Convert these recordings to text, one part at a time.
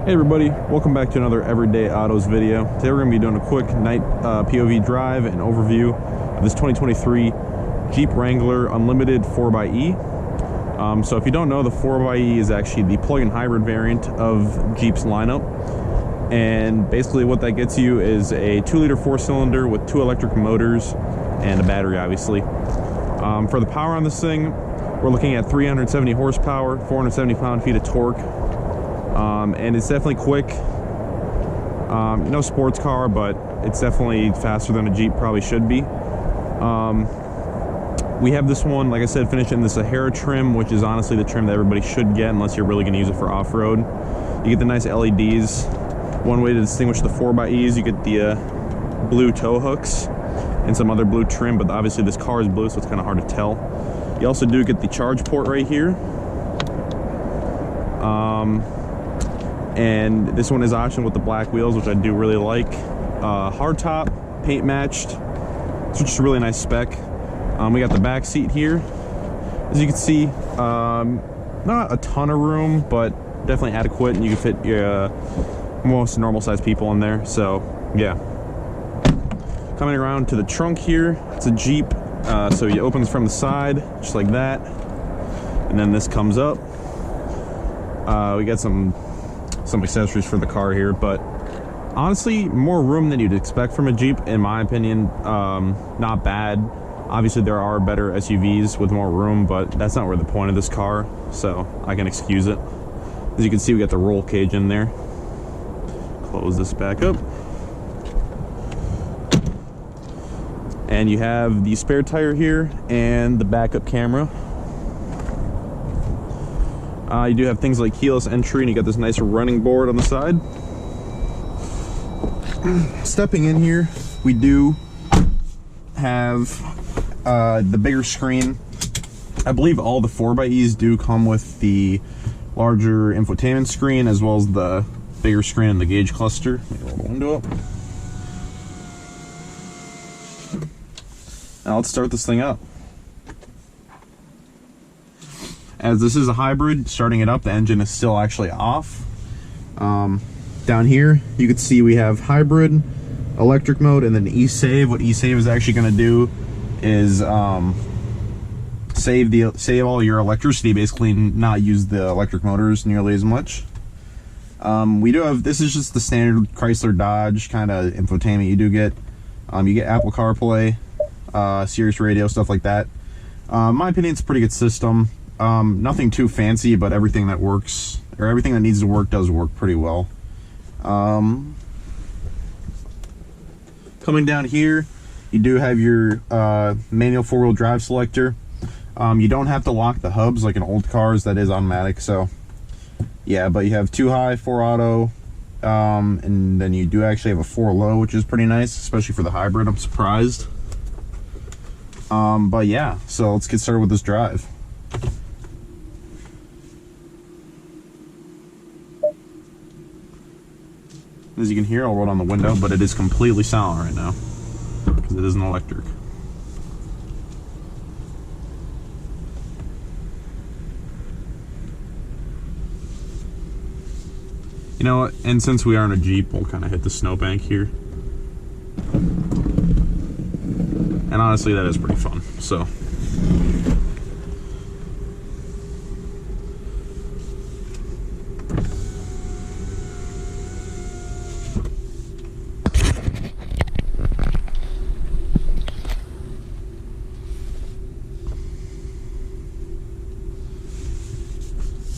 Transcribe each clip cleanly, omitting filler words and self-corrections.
Hey everybody, welcome back to another Everyday Autos video. Today we're going to be doing a quick night POV drive and overview of this 2023 Jeep Wrangler Unlimited 4xe. So if you don't know, the 4xe is actually the plug-in hybrid variant of Jeep's lineup. And basically what that gets you is a 2-liter 4-cylinder with 2 electric motors and a battery, obviously. For the power on this thing, we're looking at 370 horsepower, 470 pound-feet of torque. And it's definitely quick. No sports car, but it's definitely faster than a Jeep probably should be. We have this one, like I said, finished in the Sahara trim, which is honestly the trim that everybody should get unless you're really going to use it for off-road. You get the nice LEDs. One way to distinguish the 4xEs, you get the blue tow hooks and some other blue trim, but obviously this car is blue, so it's kind of hard to tell. You also do get the charge port right here. And this one is optional with the black wheels, which I do really like. Hardtop, paint matched. It's just a really nice spec. We got the back seat here. As you can see, not a ton of room, but definitely adequate, and you can fit your most normal sized people in there. So yeah. Coming around to the trunk here, it's a Jeep, so it opens from the side just like that, and then this comes up. We got some accessories for the car here, but honestly, more room than you'd expect from a Jeep, in my opinion. Not bad. Obviously, there are better SUVs with more room, but that's not really the point of this car, so I can excuse it. As you can see, we got the roll cage in there. Close this back up. And you have the spare tire here and the backup camera. You do have things like keyless entry, and you got this nice running board on the side. Stepping in here, we do have the bigger screen. I believe all the 4xEs do come with the larger infotainment screen as well as the bigger screen in the gauge cluster. Let me roll the window up. Now let's start this thing up. As this is a hybrid, starting it up, the engine is still actually off. Down here, you can see we have hybrid, electric mode, and then e-save. What e-save is actually going to do is save all your electricity, basically not use the electric motors nearly as much. We do have, this is just the standard Chrysler Dodge kind of infotainment you do get. You get Apple CarPlay, Sirius Radio, stuff like that. In my opinion, it's a pretty good system. Nothing too fancy, but everything that works, or everything that needs to work, does work pretty well. Coming down here, you do have your manual 4-wheel drive selector. You don't have to lock the hubs like in old cars. That is automatic, so yeah, but you have 2 high, 4 auto, and then you do actually have a 4 low, which is pretty nice, especially for the hybrid. I'm surprised. But yeah, so let's get started with this drive. As you can hear, I'll roll down the window, but it is completely silent right now because it isn't electric. You know what? And since we are in a Jeep, we'll kind of hit the snowbank here. And honestly, that is pretty fun. So.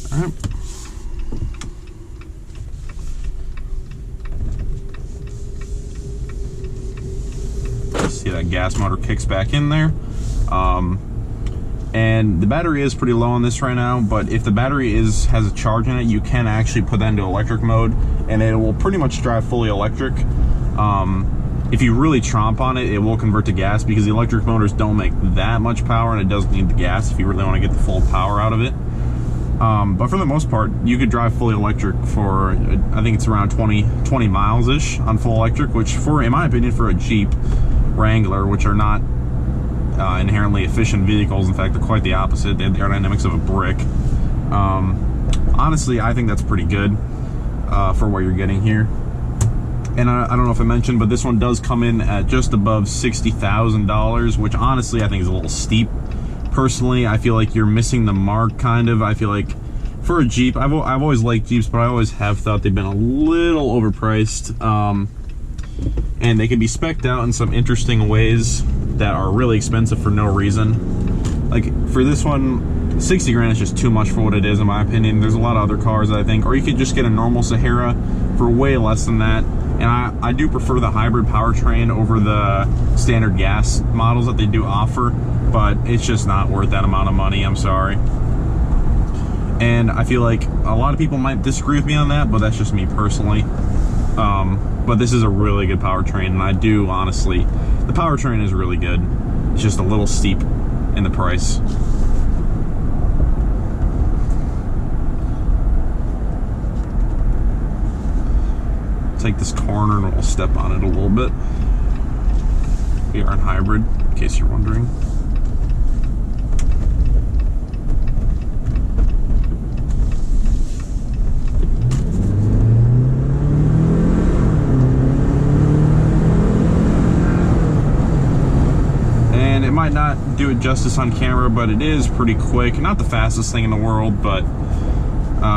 Alright. See that gas motor kicks back in there. And the battery is pretty low on this right now, but if the battery has a charge in it, you can actually put that into electric mode and it will pretty much drive fully electric. If you really tromp on it, it will convert to gas because the electric motors don't make that much power, and it does need the gas if you really want to get the full power out of it. But for the most part, you could drive fully electric for, I think it's around 20 miles-ish on full electric, which in my opinion, for a Jeep Wrangler, which are not inherently efficient vehicles, in fact, they're quite the opposite. They have the aerodynamics of a brick. Honestly, I think that's pretty good. for what you're getting here. And I don't know if I mentioned, but this one does come in at just above $60,000, which honestly I think is a little steep. Personally, I feel like you're missing the mark, kind of. I feel like for a Jeep, I've always liked Jeeps, but I always have thought they've been a little overpriced. And they can be spec'd out in some interesting ways that are really expensive for no reason. Like for this one, 60 grand is just too much for what it is, in my opinion. There's a lot of other cars, I think, or you could just get a normal Sahara for way less than that. And I do prefer the hybrid powertrain over the standard gas models that they do offer, but it's just not worth that amount of money, I'm sorry. And I feel like a lot of people might disagree with me on that, but that's just me personally. But this is a really good powertrain, and I do honestly, the powertrain is really good. It's just a little steep in the price. Take this corner and we'll step on it a little bit. We are in hybrid, in case you're wondering. And it might not do it justice on camera, but it is pretty quick. Not the fastest thing in the world, but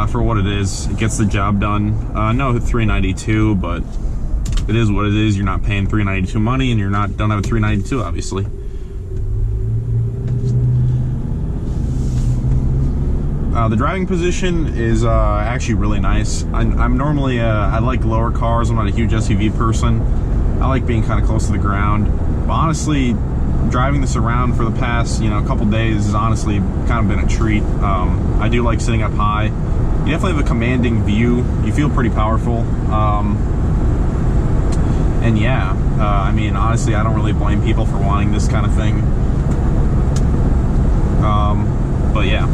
for what it is, it gets the job done. No 392, but it is what it is. You're not paying 392 money, and don't have a 392, obviously. The driving position is actually really nice. I'm normally I like lower cars. I'm not a huge SUV person. I like being kind of close to the ground. But honestly, driving this around for the past couple days has honestly kind of been a treat. I do like sitting up high. You definitely have a commanding view. You feel pretty powerful. And yeah, I mean, honestly, I don't really blame people for wanting this kind of thing. But yeah.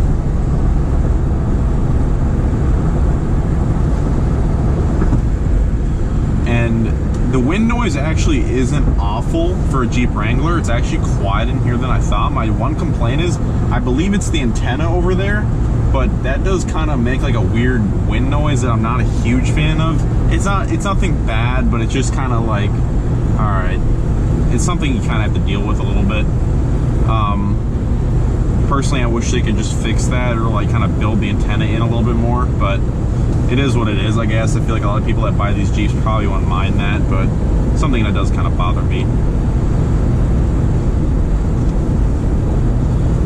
And the wind noise actually isn't awful for a Jeep Wrangler. It's actually quiet in here than I thought. My one complaint is, I believe it's the antenna over there, but that does kind of make like a weird wind noise that I'm not a huge fan of. It's nothing bad, but it's just kind of like, all right, it's something you kind of have to deal with a little bit. Personally, I wish they could just fix that, or like kind of build the antenna in a little bit more, but it is what it is, I guess. I feel like a lot of people that buy these Jeeps probably won't mind that, but something that does kind of bother me.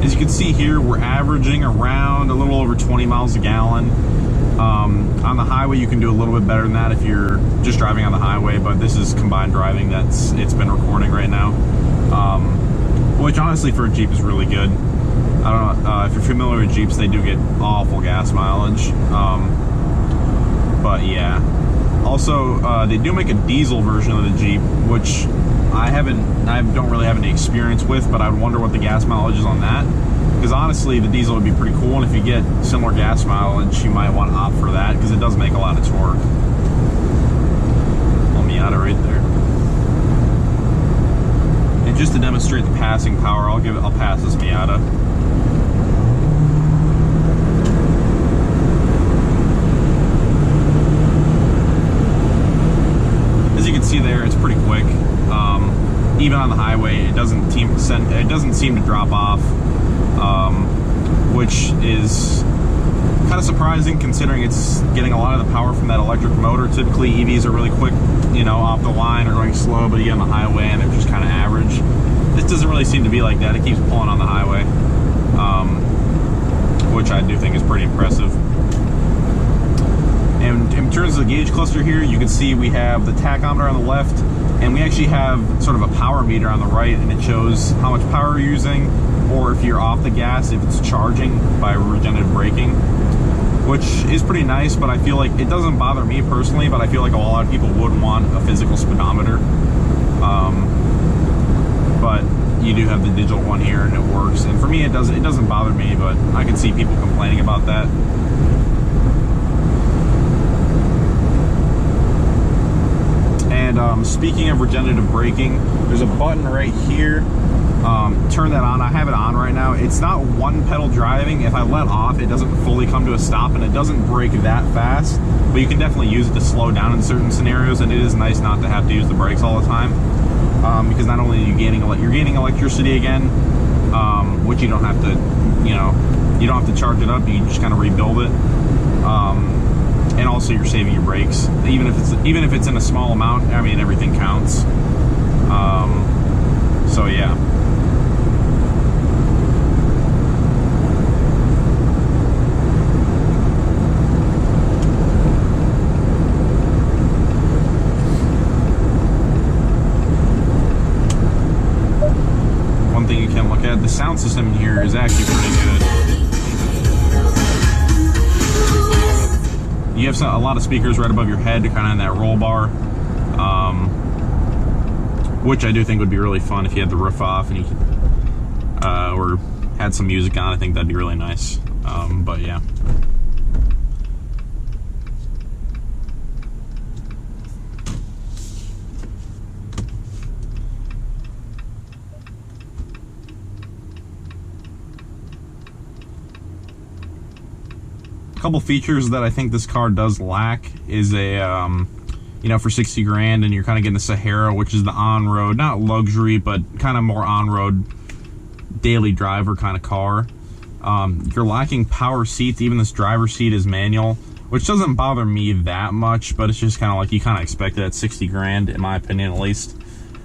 As you can see here, we're averaging around a little over 20 miles a gallon. On the highway, you can do a little bit better than that if you're just driving on the highway, but this is combined driving it's been recording right now. Which honestly for a Jeep is really good. I don't know, if you're familiar with Jeeps, they do get awful gas mileage. But yeah. Also, they do make a diesel version of the Jeep, which I don't really have any experience with, but I would wonder what the gas mileage is on that. Because honestly, the diesel would be pretty cool, and if you get similar gas mileage, you might want to opt for that, because it does make a lot of torque. Little Miata right there. And just to demonstrate the passing power, I'll pass this Miata. As you can see there, it's pretty quick. Even on the highway, it doesn't seem to drop off, which is kind of surprising considering it's getting a lot of the power from that electric motor. Typically, EVs are really quick, off the line or going slow, but you get on the highway and they're just kind of average. This doesn't really seem to be like that. It keeps pulling on the highway, which I do think is pretty impressive. And in terms of the gauge cluster here, you can see we have the tachometer on the left, and we actually have sort of a power meter on the right, and it shows how much power you're using, or if you're off the gas, if it's charging by regenerative braking, which is pretty nice. But I feel like it doesn't bother me personally, but I feel like a lot of people would want a physical speedometer. But you do have the digital one here, and it works. And for me, it doesn't bother me, but I can see people complaining about that. And speaking of regenerative braking, there's a button right here turn that on. I have it on right now. It's not one pedal driving. If I let off, it doesn't fully come to a stop, and it doesn't brake that fast, but you can definitely use it to slow down in certain scenarios, and it is nice not to have to use the brakes all the time, because not only are you gaining electricity again, which you don't have to, you don't have to charge it up, you can just kind of rebuild it, and also you're saving your brakes, even if it's in a small amount. I mean, everything counts. So yeah. One thing you can look at, the sound system in here is actually pretty good. You have a lot of speakers right above your head, kind of in that roll bar, which I do think would be really fun if you had the roof off and you could, or had some music on. I think that'd be really nice. But yeah. A couple features that I think this car does lack is a, for 60 grand, and you're kind of getting the Sahara, which is the on-road, not luxury, but kind of more on-road daily driver kind of car. You're lacking power seats. Even this driver's seat is manual, which doesn't bother me that much, but it's just kind of like you kind of expect it at 60 grand, in my opinion, at least.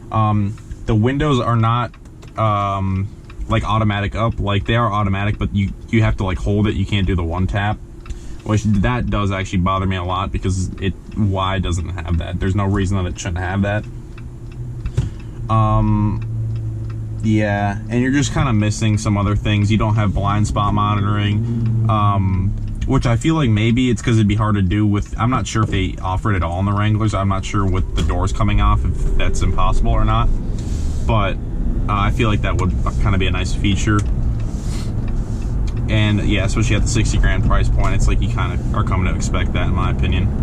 The windows are not like automatic up. Like, they are automatic, but you have to like hold it. You can't do the one tap, which that does actually bother me a lot, because why doesn't have that? There's no reason that it shouldn't have that. Yeah, and you're just kind of missing some other things. You don't have blind spot monitoring, which I feel like maybe it's because it'd be hard to do with, I'm not sure if they offer it at all in the Wranglers. I'm not sure with the doors coming off if that's impossible or not, but I feel like that would kind of be a nice feature. And yeah, especially at the 60 grand price point, it's like you kind of are coming to expect that, in my opinion.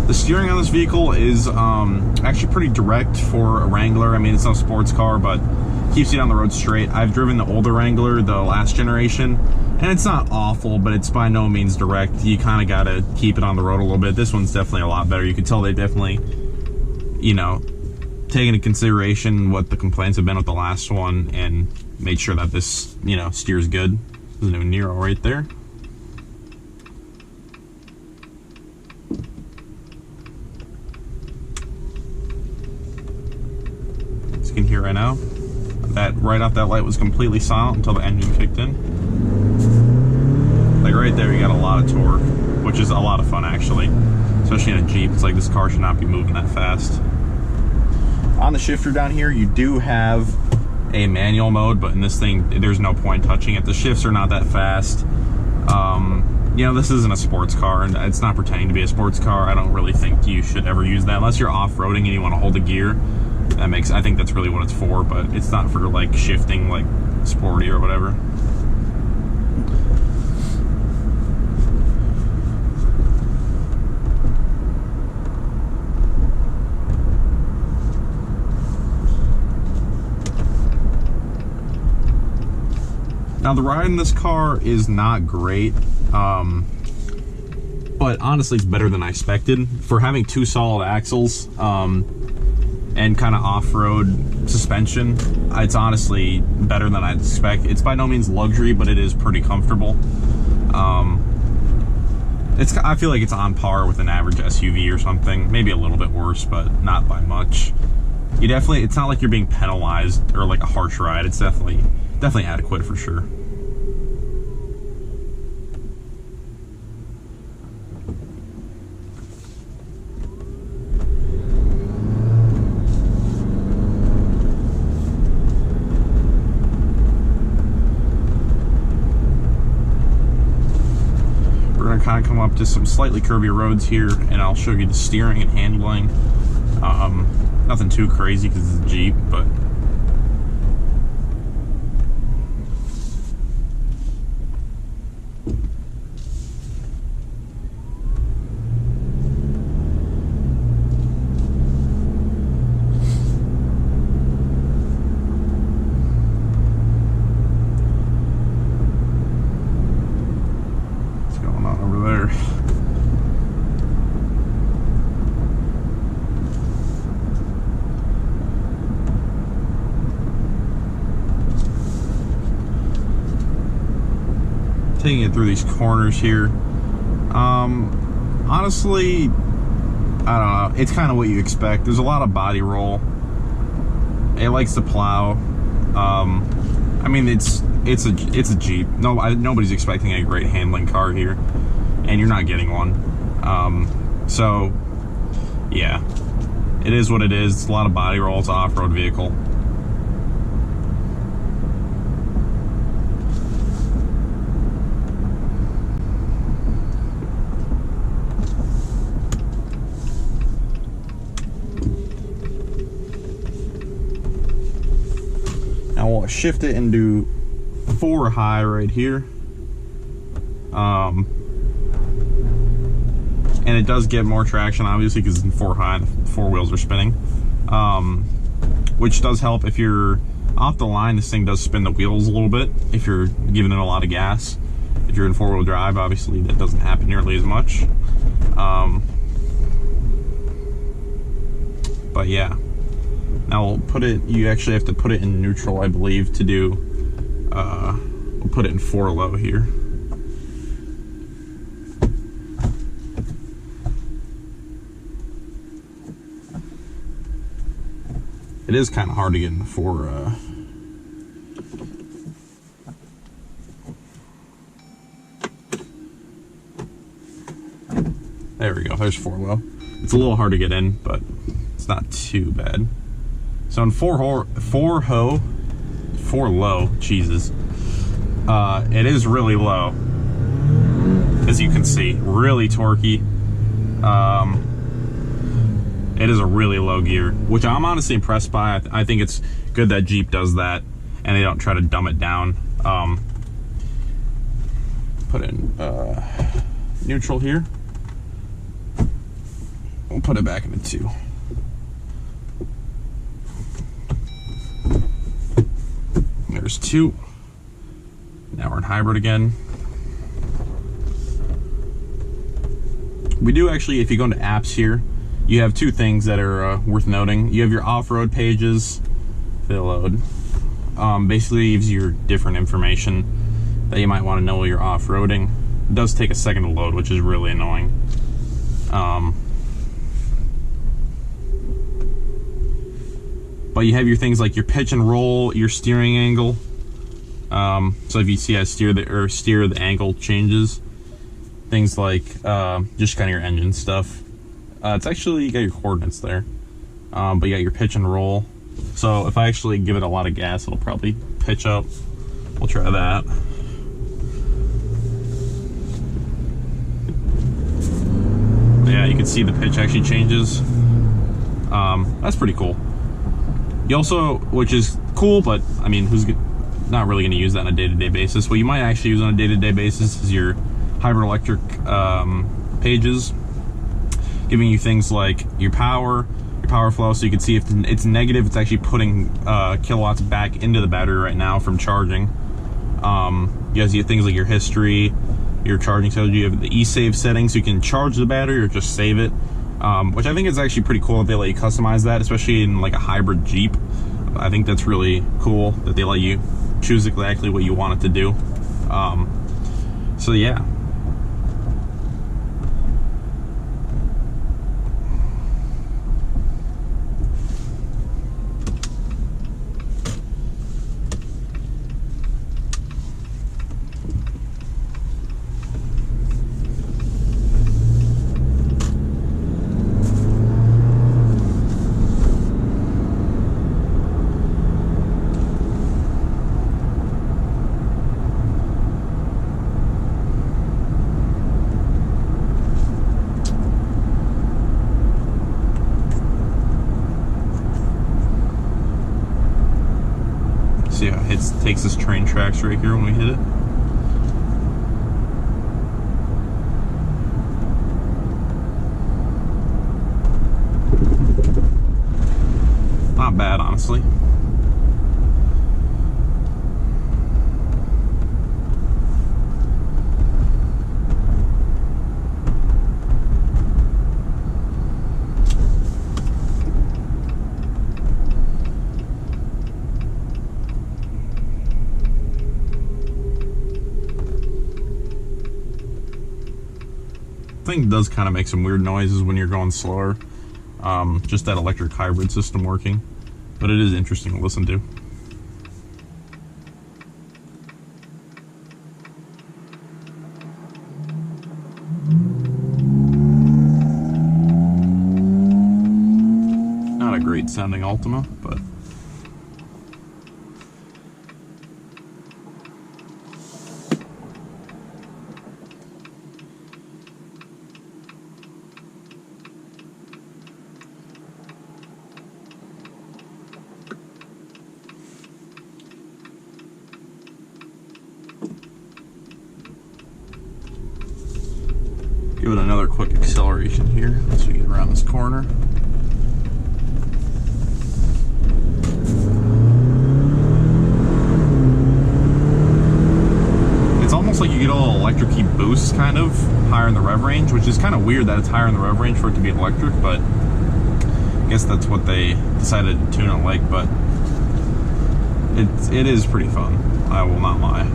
The steering on this vehicle is actually pretty direct for a Wrangler. I mean, it's no sports car, but keeps you on the road straight. I've driven the older Wrangler, the last generation, and it's not awful, but it's by no means direct. You kind of got to keep it on the road a little bit. This one's definitely a lot better. You can tell they definitely, take into consideration what the complaints have been with the last one and made sure that this, steers good. There's a new Nero right there. You can hear right now that right off that light was completely silent until the engine kicked in. Like right there, you got a lot of torque, which is a lot of fun actually, especially in a Jeep. It's like this car should not be moving that fast. On the shifter down here, you do have a manual mode, but in this thing, there's no point touching it. The shifts are not that fast. This isn't a sports car, and it's not pretending to be a sports car. I don't really think you should ever use that unless you're off-roading and you want to hold a gear. I think that's really what it's for, but it's not for like shifting like sporty or whatever. Now the ride in this car is not great, but honestly it's better than I expected. For having two solid axles, and kind of off-road suspension, it's honestly better than I'd expect. It's by no means luxury, but it is pretty comfortable. I feel like it's on par with an average SUV or something, maybe a little bit worse, but not by much. It's not like you're being penalized or like a harsh ride. It's definitely adequate for sure. Kind of come up to some slightly curvy roads here, and I'll show you the steering and handling. Nothing too crazy because it's a Jeep, but taking it through these corners here. Honestly, I don't know. It's kind of what you expect. There's a lot of body roll. It likes to plow. I mean, it's a Jeep. Nobody's expecting a great handling car here, and you're not getting one. So yeah, it is what it is. It's a lot of body roll. It's an off-road vehicle. Now we'll shift it and do 4 high right here. And it does get more traction, obviously, because it's in 4 high, the 4 wheels are spinning. Which does help if you're off the line. This thing does spin the wheels a little bit if you're giving it a lot of gas. If you're in 4-wheel drive, obviously that doesn't happen nearly as much. But yeah. Now we'll put it, you actually have to put it in neutral, I believe, to do, we'll put it in 4 low here. It is kind of hard to get in the 4, there we go, there's 4 low. It's a little hard to get in, but it's not too bad. So in 4 low, Jesus, it is really low, as you can see, really torquey. It is a really low gear, which I'm honestly impressed by. I think it's good that Jeep does that, and they don't try to dumb it down. Put in neutral here. We'll put it back into 2. There's 2. Now we're in hybrid again. We do actually, if you go into apps here, you have 2 things that are worth noting. You have your off-road pages, fill load. Basically gives you different information that you might want to know while you're off-roading. It does take a second to load, which is really annoying. But you have your things like your pitch and roll, your steering angle. So if you see I steer the angle changes. Things like just kind of your engine stuff. It's actually, you got your coordinates there. But you got your pitch and roll. So if I actually give it a lot of gas, it'll probably pitch up. We'll try that. Yeah, you can see the pitch actually changes. That's pretty cool. You also, which is cool, but I mean, who's not really going to use that on a day-to-day basis? What you might actually use on a day-to-day basis is your hybrid electric pages, giving you things like your power flow, so you can see if it's negative, it's actually putting kilowatts back into the battery right now from charging. You guys get things like your history, your charging schedule. You have the e-save settings, so you can charge the battery or just save it. Which I think is actually pretty cool that they let you customize that, especially in like a hybrid Jeep. I think that's really cool that they let you choose exactly what you want it to do. So yeah. See how it takes this train tracks right here when we hit it. Not bad, honestly. Thing does kind of make some weird noises when you're going slower. Just that electric hybrid system working, but it is interesting to listen to. Not a great sounding Altima, but give it another quick acceleration here once we get around this corner. It's almost like you get a little electric-y boost kind of higher in the rev range, which is kind of weird that it's higher in the rev range for it to be electric, but I guess that's what they decided to tune it like. But it is pretty fun, I will not lie.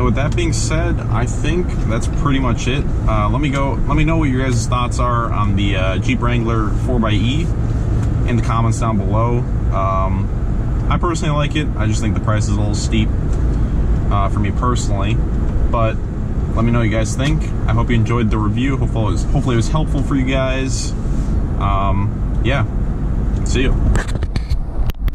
With that being said, I think that's pretty much it. Let me know what your guys' thoughts are on the Jeep Wrangler 4xe in the comments down below. I personally like it. I just think the price is a little steep for me personally, but let me know what you guys think. I hope you enjoyed the review. Hopefully it was helpful for you guys. Yeah, see you.